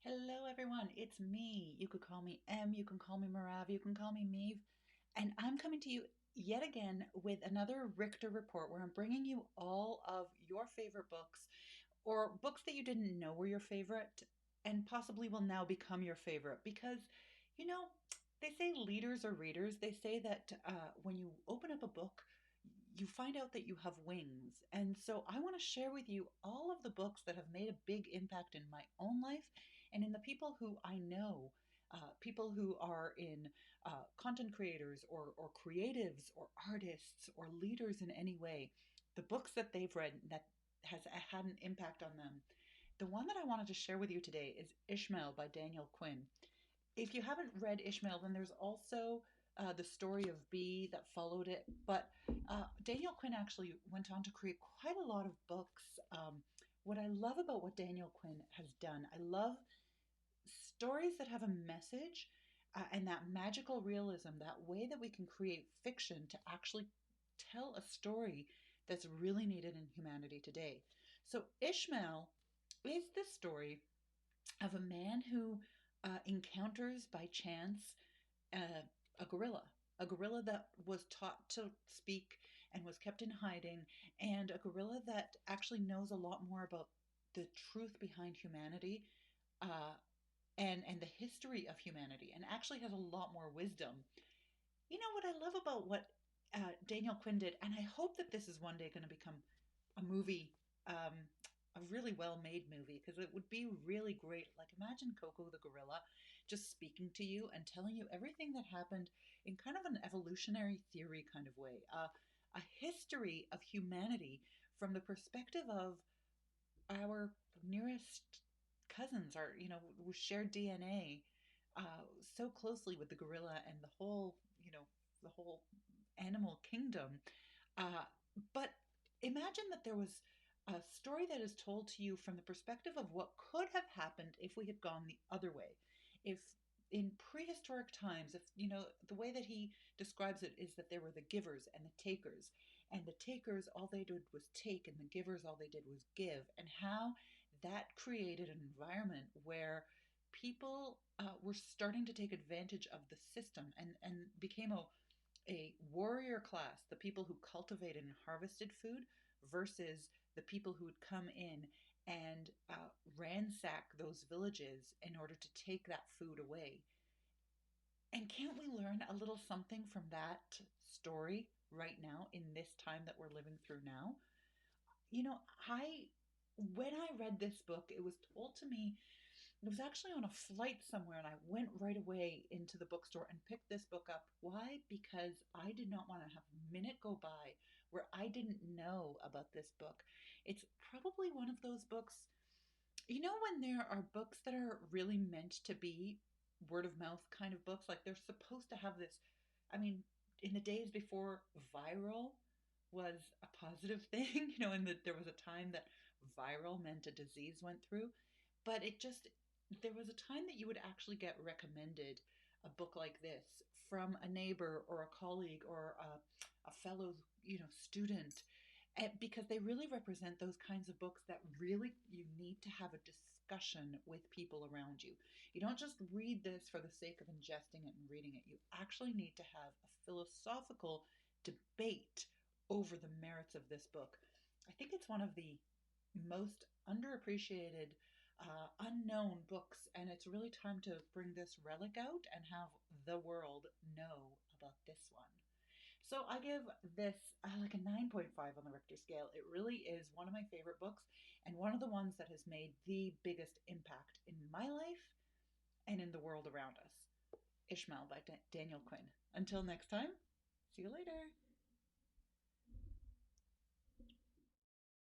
Hello, everyone. It's me. You could call me M, you can call me Marav, you can call me Meave. And I'm coming to you yet again with another Richter report where I'm bringing you all of your favorite books or books that you didn't know were your favorite and possibly will now become your favorite. Because, you know, they say leaders are readers. They say that when you open up a book, you find out that you have wings. And so I want to share with you all of the books that have made a big impact in my own life and in the people who I know. People who are in content creators or creatives or artists or leaders in any way, the books that they've read that has had an impact on them. The one that I wanted to share with you today is Ishmael by Daniel Quinn. If you haven't read Ishmael, then there's also the story of Bee that followed it. But Daniel Quinn actually went on to create quite a lot of books. What I love about what Daniel Quinn has done, I love stories that have a message and that magical realism, that way that we can create fiction to actually tell a story that's really needed in humanity today. So, Ishmael is the story of a man who encounters by chance uh, a gorilla that was taught to speak and was kept in hiding, and a gorilla that actually knows a lot more about the truth behind humanity uh, and the history of humanity, and actually has a lot more wisdom. You know what I love about what Daniel Quinn did, and I hope that this is one day going to become a movie, a really well made movie, because it would be really great. Like, imagine Coco the gorilla just speaking to you and telling you everything that happened in kind of an evolutionary theory kind of way, a history of humanity from the perspective of our nearest cousins, our, we share DNA so closely with the gorilla and the whole animal kingdom. Uh, but imagine that there was a story that is told to you from the perspective of what could have happened if we had gone the other way. If in prehistoric times, if the way that he describes it is that there were the givers and the takers, and the takers, all they did was take, and the givers, all they did was give, and how that created an environment where people were starting to take advantage of the system and became a warrior class, the people who cultivated and harvested food, versus the people who would come in and ransack those villages in order to take that food away. And can't we learn a little something from that story right now in this time that we're living through now? I when I read this book, it was told to me, it was actually on a flight somewhere, and I went right away into the bookstore and picked this book up. Why? Because I did not want to have a minute go by where I didn't know about this book. It's probably one of those books, when there are books that are really meant to be word of mouth kind of books, like they're supposed to have this. I mean, in the days before viral was a positive thing, and that there was a time that viral meant a disease went through, but there was a time that you would actually get recommended a book like this from a neighbor or a colleague or a fellow, student, because they really represent those kinds of books that really you need to have a discussion with people around you. You don't just read this for the sake of ingesting it and reading it. You actually need to have a philosophical debate over the merits of this book. I think it's one of the most underappreciated, unknown books, and it's really time to bring this relic out and have the world know about this one. So I give this like a 9.5 on the Richter scale. It really is one of my favorite books and one of the ones that has made the biggest impact in my life and in the world around us. Ishmael by Daniel Quinn. Until next time, see you later.